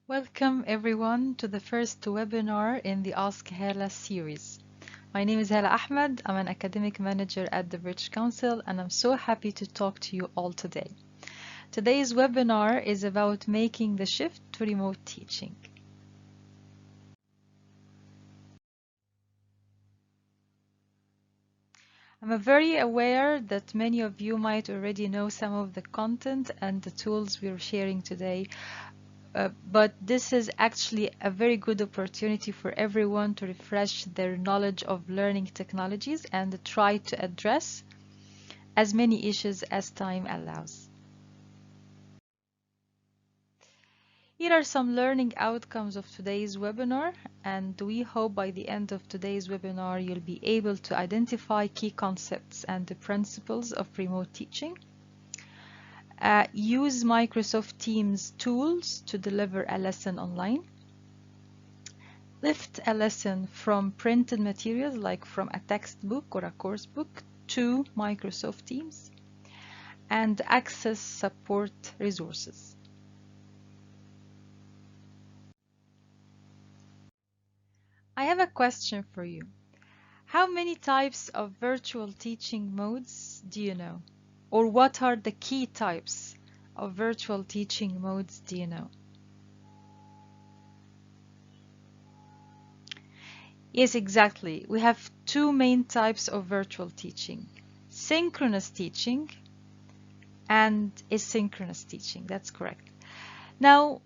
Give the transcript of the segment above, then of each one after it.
Welcome everyone to the first webinar in the AskHala series. My name is Hala Ahmed. I'm an academic manager at the British Council and I'm so happy to talk to you all today. Today's webinar is about making the shift to remote teaching. I'm very aware that many of you might already know some of the content and the tools we're sharing today. But this is actually a very good opportunity for everyone to refresh their knowledge of learning technologies and try to address as many issues as time allows. Here are some learning outcomes of today's webinar, and we hope by the end of today's webinar you'll be able to identify key concepts and the principles of remote teaching. Use Microsoft Teams tools to deliver a lesson online. Lift a lesson from printed materials like from a textbook or a course book to Microsoft Teams. And access support resources. I have a question for you. How many types of virtual teaching modes do you know? Or what are the key types of virtual teaching modes do you know? Yes, exactly. We have two main types of virtual teaching. Synchronous teaching and asynchronous teaching. That's correct. Now,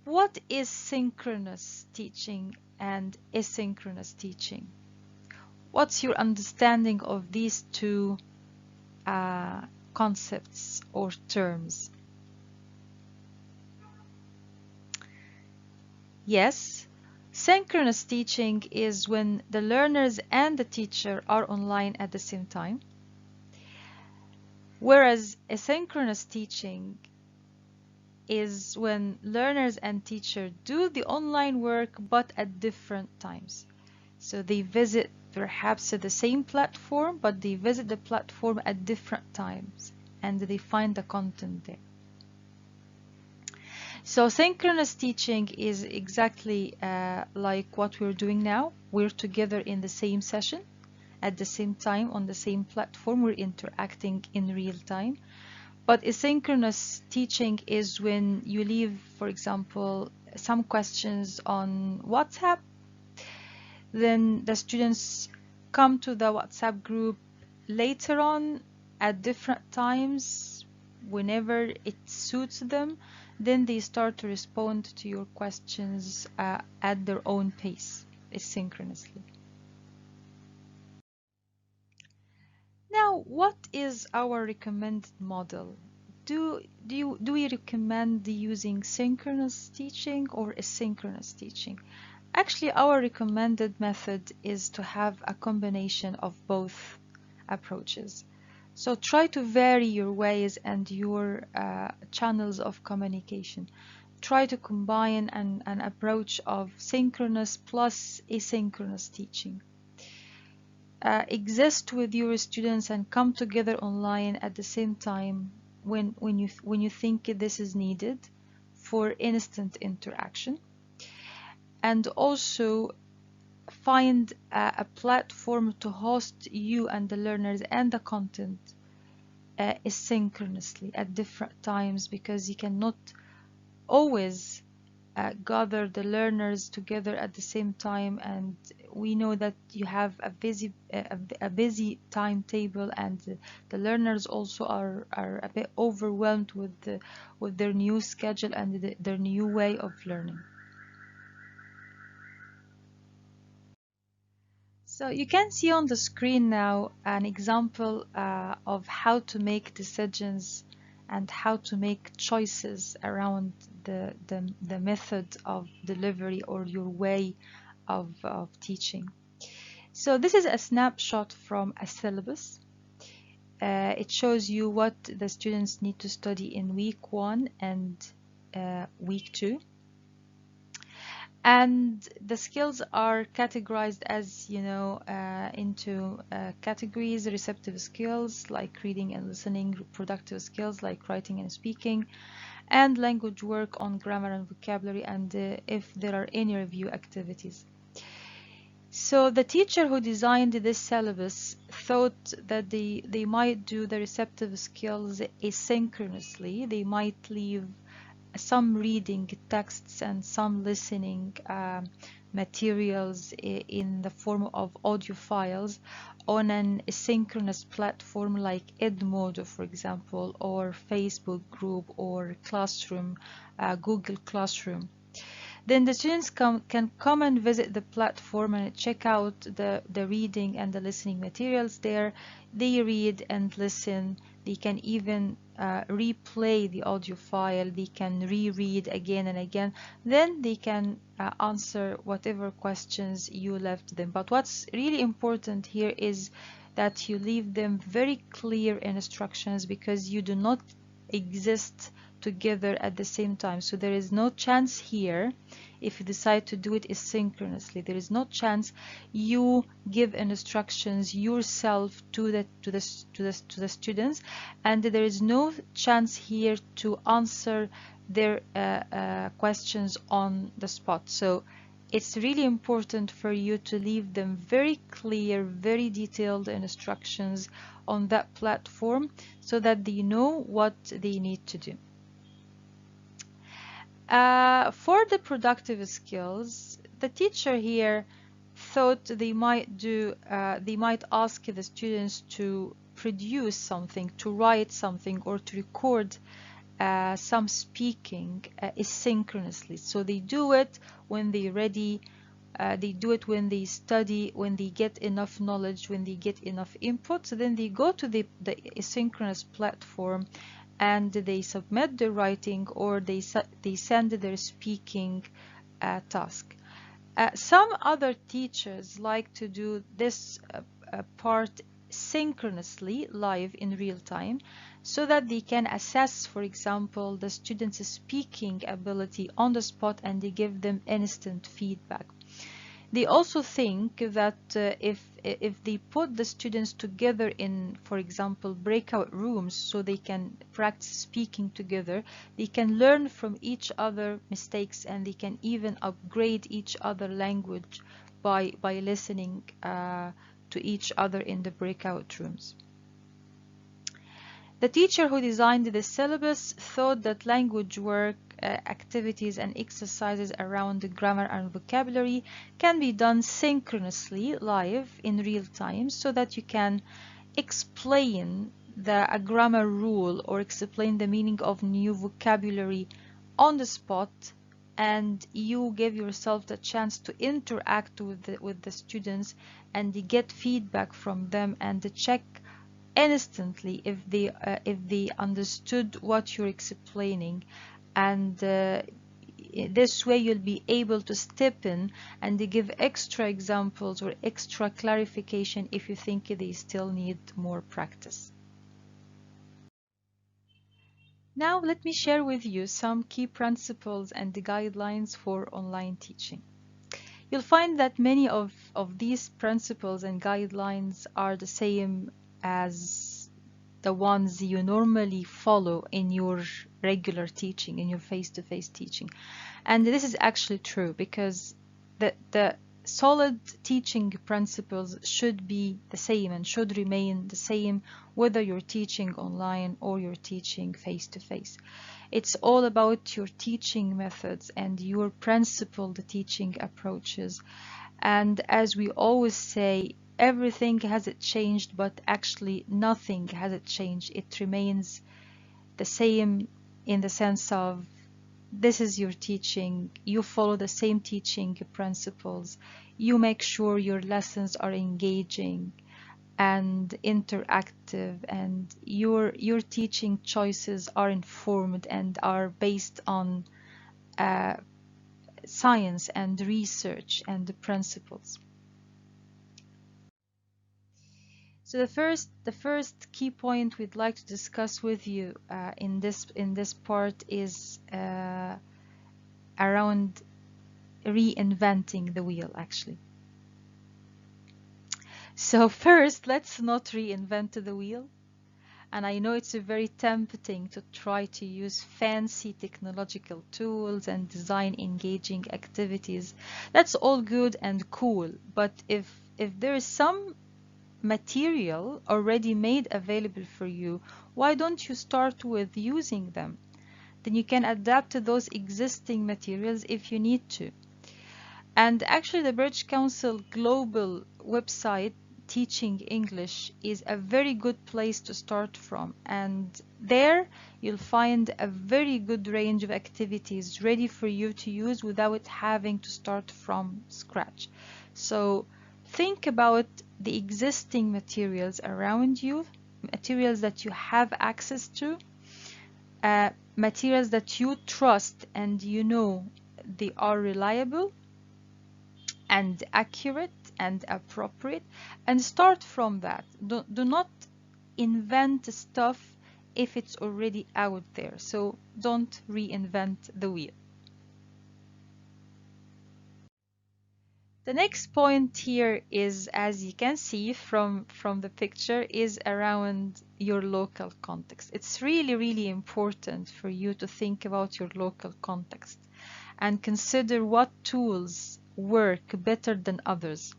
what is synchronous teaching and asynchronous teaching? What's your understanding of these two concepts or terms? Yes, synchronous teaching is when the learners and the teacher are online at the same time, whereas asynchronous teaching is when learners and teacher do the online work but at different times. So they visit perhaps the same platform, but they visit the platform at different times and they find the content there. So synchronous teaching is exactly like what we're doing now. We're together in the same session at the same time on the same platform. We're interacting in real time. But asynchronous teaching is when you leave, for example, some questions on WhatsApp. Then the students come to the WhatsApp group later on at different times, whenever it suits them. Then they start to respond to your questions at their own pace, asynchronously. Now, what is our recommended model? Do we recommend using synchronous teaching or asynchronous teaching? Actually, our recommended method is to have a combination of both approaches. So try to vary your ways and your channels of communication. Try to combine an approach of synchronous plus asynchronous teaching. Exist with your students and come together online at the same time when you think this is needed for instant interaction, and also find a platform to host you and the learners and the content asynchronously at different times, because you cannot always gather the learners together at the same time, and we know that you have a busy timetable, and the learners also are a bit overwhelmed with their new schedule and their new way of learning. So you can see on the screen now an example of how to make decisions and how to make choices around the method of delivery or your way of teaching. So this is a snapshot from a syllabus. It shows you what the students need to study in week 1 and week 2. And the skills are categorized, as you know, into categories: receptive skills like reading and listening, productive skills like writing and speaking, and language work on grammar and vocabulary, and if there are any review activities. So the teacher who designed this syllabus thought that they might do the receptive skills asynchronously. They might leave some reading texts and some listening materials in the form of audio files on an asynchronous platform like Edmodo, for example, or Facebook group, or Classroom, Google Classroom. Then the students can come and visit the platform and check out the reading and the listening materials there. They read and listen. They can even replay the audio file. They can reread again and again. Then they can answer whatever questions you left them. But what's really important here is that you leave them very clear instructions, because you do not exist together at the same time. So there is no chance here, if you decide to do it asynchronously, there is no chance you give instructions yourself to the students, and there is no chance here to answer their questions on the spot. So it's really important for you to leave them very clear, very detailed instructions on that platform, so that they know what they need to do. For the productive skills, the teacher here thought they might ask the students to produce something, to write something, or to record some speaking asynchronously. So they do it when they're ready. They do it when they study, when they get enough knowledge, when they get enough input. So then they go to the asynchronous platform and they submit their writing, or they send their speaking task. Some other teachers like to do this part synchronously, live in real time, so that they can assess, for example, the students' speaking ability on the spot, and they give them instant feedback. They also think that if they put the students together in, for example, breakout rooms, so they can practice speaking together, they can learn from each other mistakes, and they can even upgrade each other language by listening to each other in the breakout rooms. The teacher who designed the syllabus thought that language work activities and exercises around the grammar and vocabulary can be done synchronously, live in real time, so that you can explain a grammar rule or explain the meaning of new vocabulary on the spot, and you give yourself the chance to interact with the students, and you get feedback from them, and check instantly if they understood what you're explaining. And this way you'll be able to step in and give extra examples or extra clarification if you think they still need more practice. Now let me share with you some key principles and the guidelines for online teaching. You'll find that many of these principles and guidelines are the same as the ones you normally follow in your regular teaching, in your face-to-face teaching. And this is actually true, because the solid teaching principles should be the same and should remain the same whether you're teaching online or you're teaching face-to-face. It's all about your teaching methods and your principled teaching approaches. And as we always say, everything hasn't changed, but actually nothing hasn't changed. It remains the same in the sense of this is your teaching, you follow the same teaching principles, you make sure your lessons are engaging and interactive, and your teaching choices are informed and are based on science and research and the principles. So the first key point we'd like to discuss with you in this part is around reinventing the wheel actually. So first, let's not reinvent the wheel. And I know it's very tempting to try to use fancy technological tools and design engaging activities. That's all good and cool, but if there is some material already made available for you, why don't you start with using them? Then you can adapt to those existing materials if you need to. And actually, the British Council Global website, Teaching English, is a very good place to start from. And there you'll find a very good range of activities ready for you to use without having to start from scratch. So think about the existing materials around you, materials that you have access to, materials that you trust and you know they are reliable and accurate and appropriate, and start from that. Do not invent stuff if it's already out there. So don't reinvent the wheel. The next point here is, as you can see from the picture, is around your local context. It's really important for you to think about your local context and consider what tools work better than others.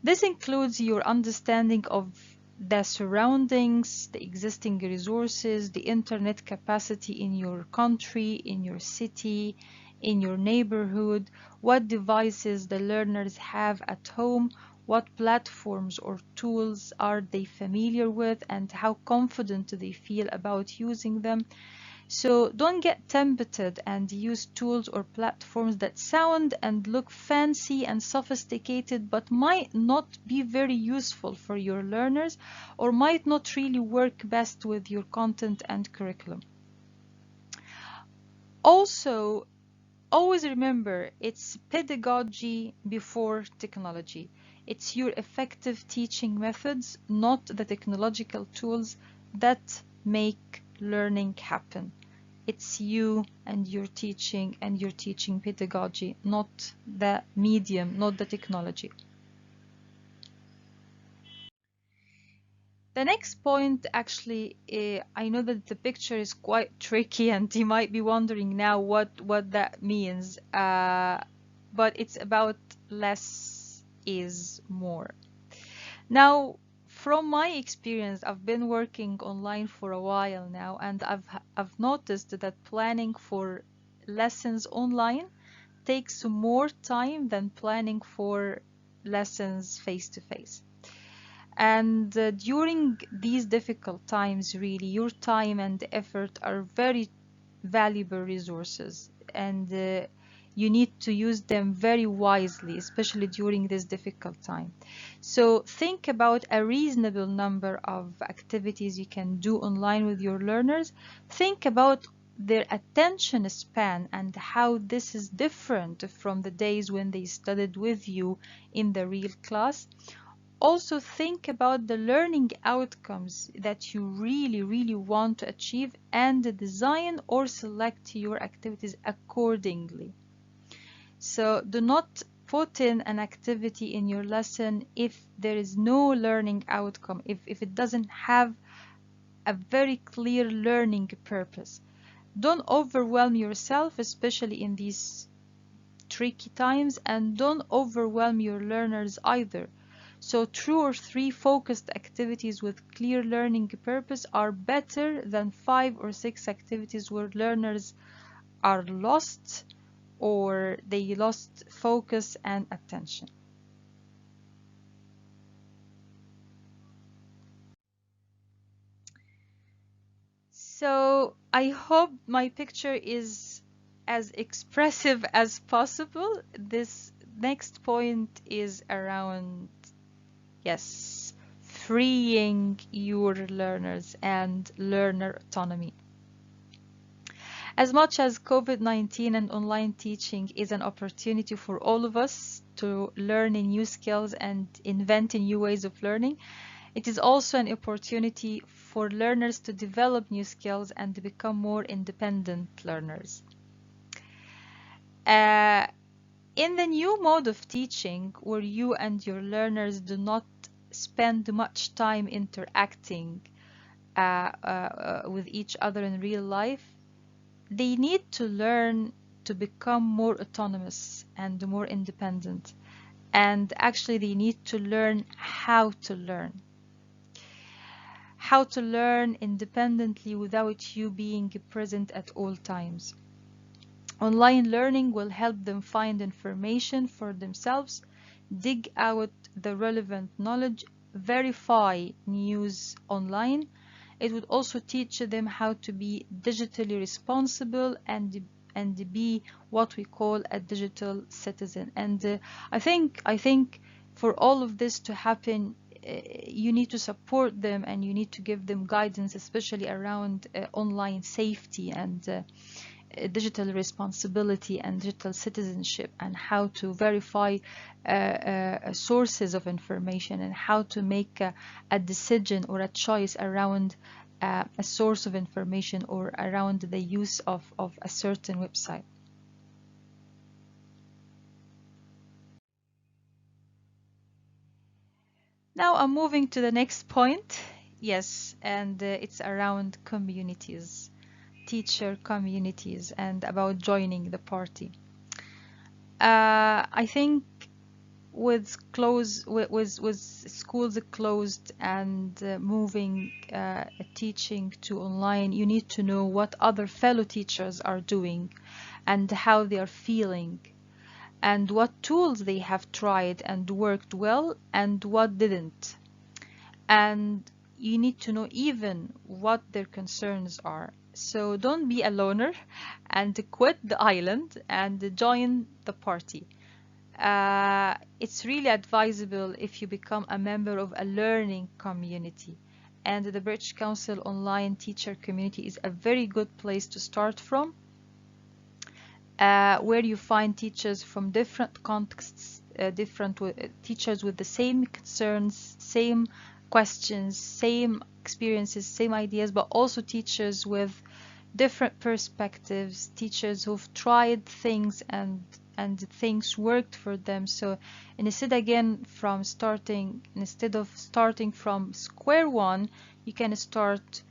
This includes your understanding of the surroundings, the existing resources, the internet capacity in your country, in your city, in your neighborhood, what devices the learners have at home, what platforms or tools are they familiar with, and how confident do they feel about using them. So don't get tempted and use tools or platforms that sound and look fancy and sophisticated but might not be very useful for your learners or might not really work best with your content and curriculum. Also, always remember, it's pedagogy before technology. It's your effective teaching methods, not the technological tools, that make learning happen. It's you and your teaching pedagogy, not the medium, not the technology. The next point, actually, I know that the picture is quite tricky and you might be wondering now what that means, but it's about less is more. Now, from my experience, I've been working online for a while now, and I've noticed that planning for lessons online takes more time than planning for lessons face to face. And during these difficult times, really, your time and effort are very valuable resources, and you need to use them very wisely, especially during this difficult time. So think about a reasonable number of activities you can do online with your learners. Think about their attention span and how this is different from the days when they studied with you in the real class. Also think about the learning outcomes that you really want to achieve and design or select your activities accordingly. So do not put in an activity in your lesson if there is no learning outcome, if it doesn't have a very clear learning purpose. Don't overwhelm yourself, especially in these tricky times, and don't overwhelm your learners either. So 2 or 3 focused activities with clear learning purpose are better than 5 or 6 activities where learners are lost or they lost focus and attention. So I hope my picture is as expressive as possible. This next point is around, yes, freeing your learners and learner autonomy. As much as COVID-19 and online teaching is an opportunity for all of us to learn new skills and invent new ways of learning, it is also an opportunity for learners to develop new skills and to become more independent learners. Uh, In the new mode of teaching, where you and your learners do not spend much time interacting with each other in real life, they need to learn to become more autonomous and more independent. And actually, they need to learn how to learn. How to learn independently without you being present at all times. Online learning will help them find information for themselves, dig out the relevant knowledge, verify news online. It would also teach them how to be digitally responsible and be what we call a digital citizen. And I think for all of this to happen, you need to support them and you need to give them guidance, especially around online safety and digital responsibility and digital citizenship, and how to verify sources of information, and how to make a decision or a choice around a source of information or around the use of a certain website. Now I'm moving to the next point. Yes, and it's around communities, teacher communities, and about joining the party. I think with schools closed and moving teaching to online, you need to know what other fellow teachers are doing and how they are feeling and what tools they have tried and worked well and what didn't. And you need to know even what their concerns are. So don't be a loner and quit the island and join the party. It's really advisable if you become a member of a learning community. And the British Council online teacher community is a very good place to start from, where you find teachers from different contexts, teachers with the same concerns, same questions, same experiences, same ideas, but also teachers with different perspectives, teachers who've tried things and things worked for them. So instead of starting from square one, you can start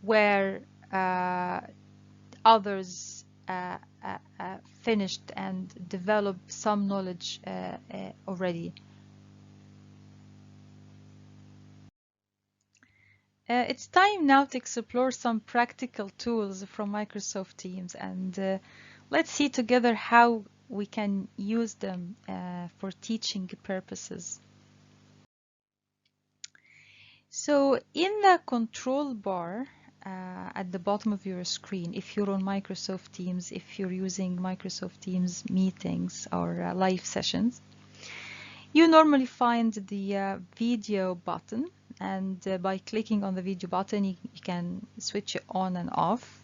where others finished and developed some knowledge already. It's time now to explore some practical tools from Microsoft Teams, and let's see together how we can use them for teaching purposes. So in the control bar at the bottom of your screen, if you're on Microsoft Teams, if you're using Microsoft Teams meetings or live sessions, you normally find the video button, and by clicking on the video button, you can switch it on and off.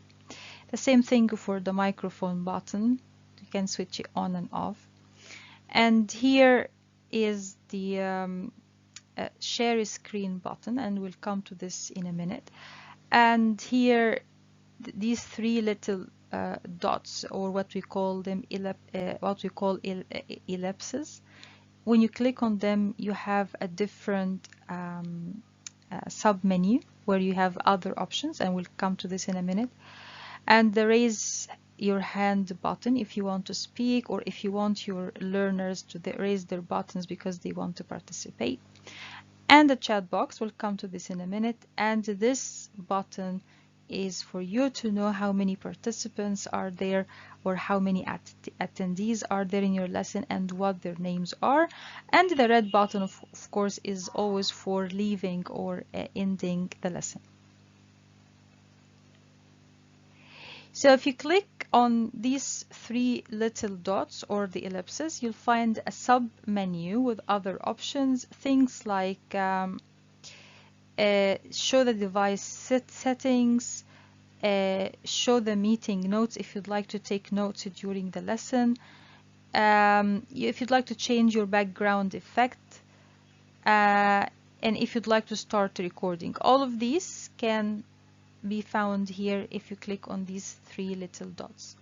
The same thing for the microphone button. You can switch it on and off. And here is the share screen button, and we'll come to this in a minute. And here, these three little dots, or what we call them, ellipses. When you click on them, you have a different sub-menu where you have other options, and we'll come to this in a minute. And the raise your hand button if you want to speak, or if you want your learners to raise their buttons because they want to participate. And the chat box, we'll come to this in a minute. And this button is for you to know how many participants are there, or how many attendees are there in your lesson and what their names are. And the red button, of course, is always for leaving or ending the lesson. So if you click on these three little dots or the ellipses, you'll find a sub menu with other options, things like show the device settings, show the meeting notes if you'd like to take notes during the lesson, if you'd like to change your background effect, and if you'd like to start recording. All of these can be found here if you click on these three little dots.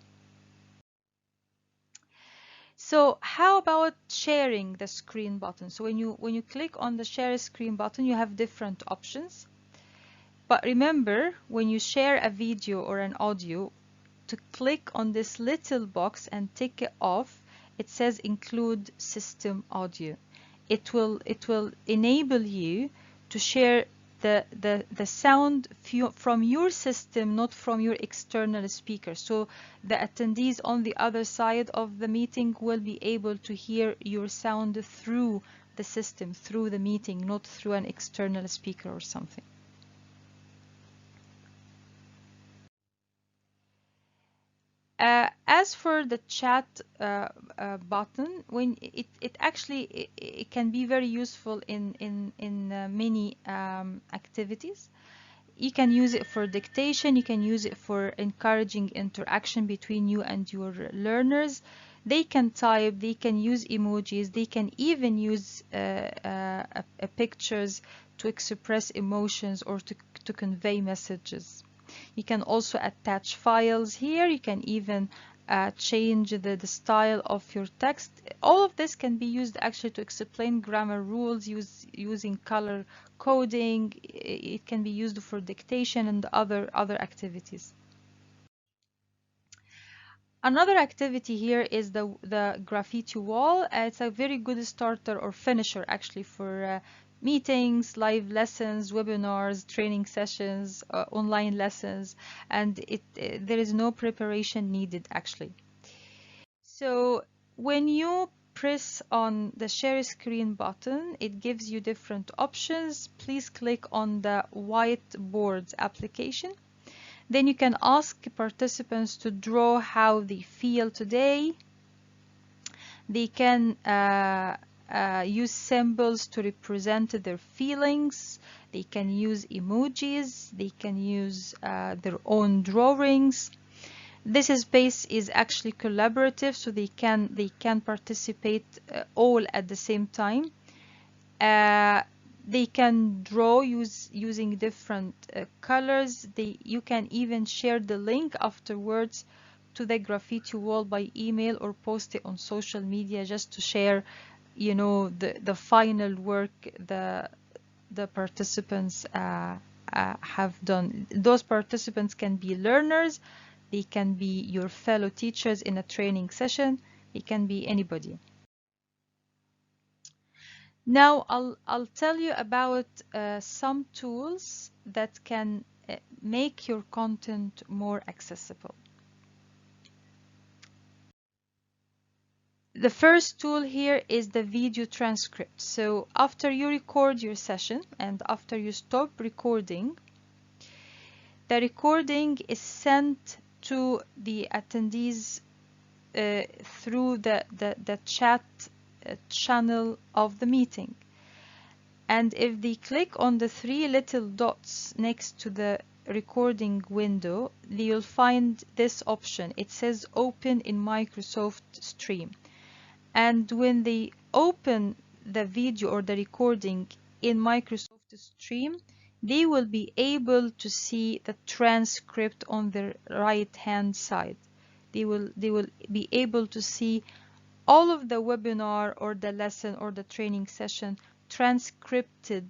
So how about sharing the screen button? So when you click on the share screen button, you have different options. But remember, when you share a video or an audio, to click on this little box and tick it off, it says include system audio. It will enable you to share the sound from your system, not from your external speaker. So the attendees on the other side of the meeting will be able to hear your sound through the system, through the meeting, not through an external speaker or something. As for the chat button, when it actually it can be very useful in many activities. You can use it for dictation. You can use it for encouraging interaction between you and your learners. They can type. They can use emojis. They can even use pictures to express emotions or to convey messages. You can also attach files here. You can even change the style of your text. All of this can be used actually to explain grammar rules using color coding. It can be used for dictation and other activities. Another activity here is the Graffiti Wall. It's a very good starter or finisher actually for meetings, live lessons, webinars, training sessions, online lessons, and there is no preparation needed actually. So when you press on the share screen button, it gives you different options. Please click on the whiteboards application. Then you can ask participants to draw how they feel today. They can use symbols to represent their feelings. They can use emojis. They can use their own drawings. This space is actually collaborative, so they can participate all at the same time. They can draw using different colors. You can even share the link afterwards to the Graffiti Wall by email or post it on social media just to share, you know, the final work the participants have done. Those participants can be learners, they can be your fellow teachers in a training session, they can be anybody. Now I'll tell you about some tools that can make your content more accessible. The first tool here is the video transcript. So after you record your session and after you stop recording, the recording is sent to the attendees through the chat channel of the meeting. And if they click on the three little dots next to the recording window, you'll find this option. It says open in Microsoft Stream. And when they open the video or the recording in Microsoft Stream, they will be able to see the transcript on the right hand side. They will be able to see all of the webinar or the lesson or the training session transcripted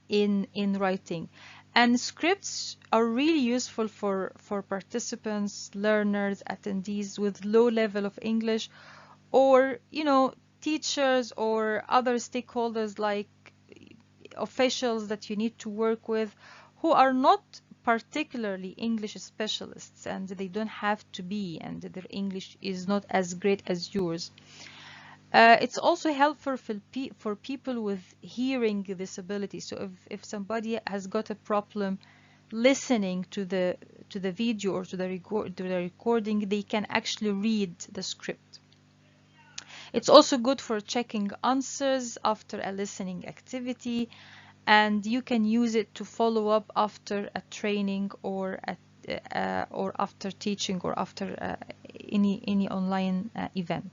in writing. And scripts are really useful for participants, learners, attendees with low level of English, or teachers or other stakeholders like officials that you need to work with who are not particularly English specialists, and they don't have to be, and their English is not as great as yours. It's also helpful for people with hearing disability. So if somebody has got a problem listening to the video or to the recording, they can actually read the script. It's also good for checking answers after a listening activity, and you can use it to follow up after a training or after teaching or after any online event.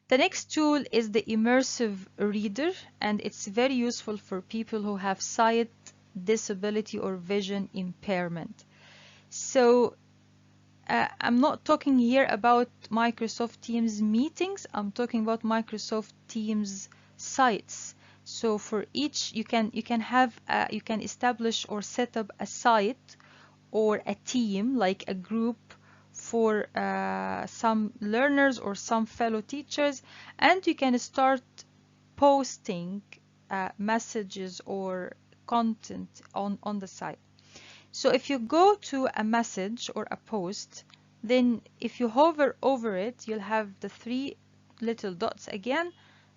The next tool is the immersive reader, and it's very useful for people who have sight disability or vision impairment. So I'm not talking here about Microsoft Teams meetings. I'm talking about Microsoft Teams sites. So for each, you can have you can establish or set up a site or a team, like a group for some learners or some fellow teachers, and you can start posting messages or content on the site. So if you go to a message or a post, then if you hover over it, you'll have the three little dots again.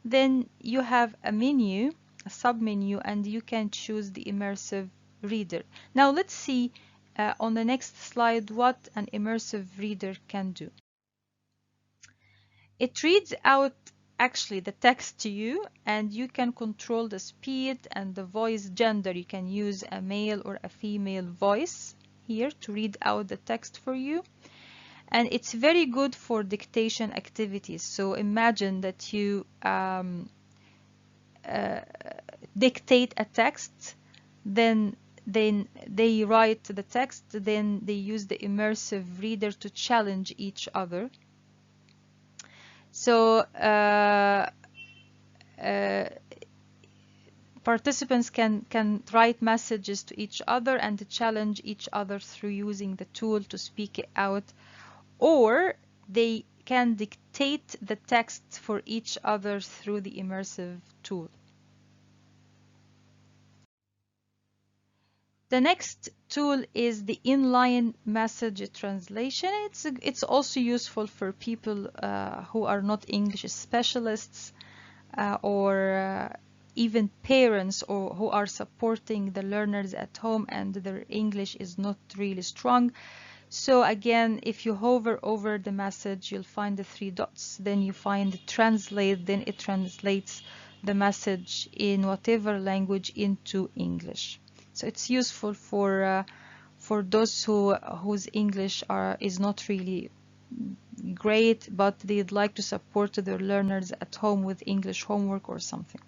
Then you have a menu, a sub-menu, and you can choose the immersive reader. Now let's see on the next slide what an immersive reader can do. It reads out actually the text to you, and you can control the speed and the voice gender. You can use a male or a female voice here to read out the text for you. And it's very good for dictation activities. So imagine that you dictate a text, then they write the text, then they use the immersive reader to challenge each other. So participants can write messages to each other and to challenge each other through using the tool to speak it out, or they can dictate the text for each other through the immersive tool. The next tool is the inline message translation. It's also useful for people who are not English specialists or even parents or who are supporting the learners at home and their English is not really strong. So again, if you hover over the message, you'll find the three dots, then you find translate, then it translates the message in whatever language into English. So it's useful for those whose English is not really great, but they'd like to support their learners at home with English homework or something.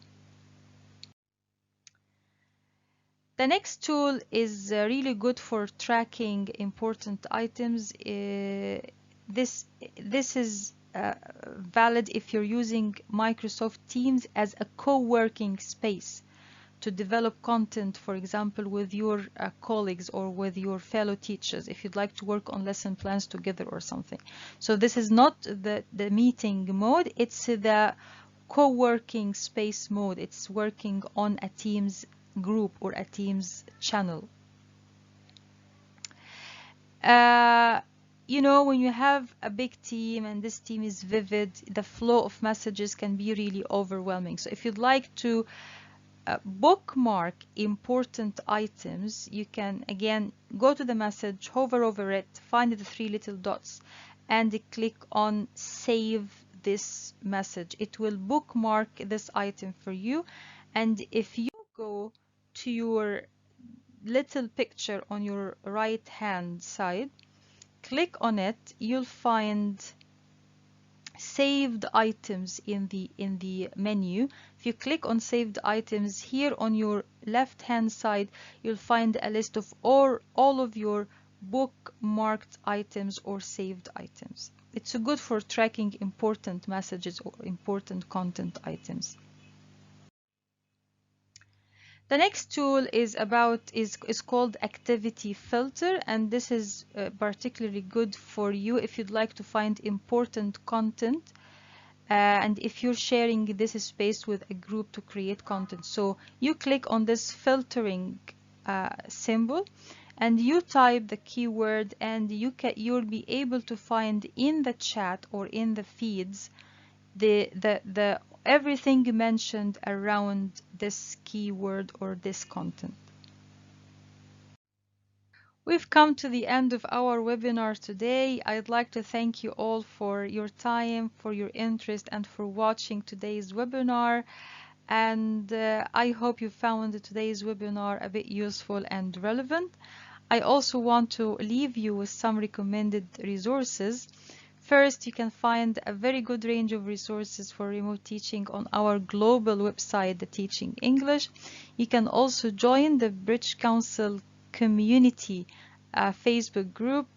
The next tool is really good for tracking important items. This is valid if you're using Microsoft Teams as a co-working space to develop content, for example, with your colleagues or with your fellow teachers, if you'd like to work on lesson plans together or something. So this is not the meeting mode, it's the co-working space mode. It's working on a Teams group or a Teams channel. You know, when you have a big team and this team is vivid, the flow of messages can be really overwhelming. So if you'd like to bookmark important items, you can again go to the message, hover over it, find the three little dots, and click on save this message. It will bookmark this item for you. And if you go to your little picture on your right hand side, click on it, you'll find saved items in the menu. If you click on saved items here on your left hand side, you'll find a list of all of your bookmarked items or saved items. It's good for tracking important messages or important content items. The next tool is called Activity Filter, and this is particularly good for you if you'd like to find important content and if you're sharing this space with a group to create content. So you click on this filtering symbol and you type the keyword, and you'll be able to find in the chat or in the feeds the everything mentioned around this keyword or this content. We've come to the end of our webinar today. I'd like to thank you all for your time, for your interest, and for watching today's webinar. And I hope you found today's webinar a bit useful and relevant. I also want to leave you with some recommended resources. First, you can find a very good range of resources for remote teaching on our global website, The Teaching English. You can also join the British Council Community Facebook group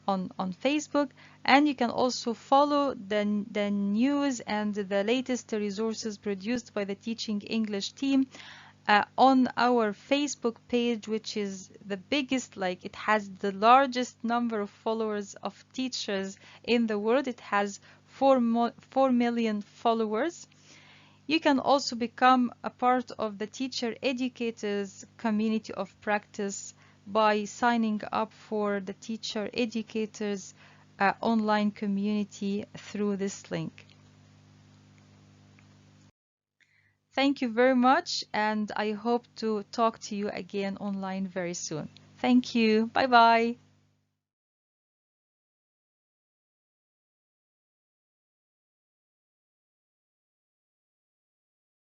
on Facebook, and you can also follow the news and the latest resources produced by the Teaching English team on our Facebook page, which is the biggest, like it has the largest number of followers of teachers in the world. It has 4 million followers. You can also become a part of the teacher educators community of practice by signing up for the teacher educators online community through this link. Thank you very much, and I hope to talk to you again online very soon. Thank you. Bye bye.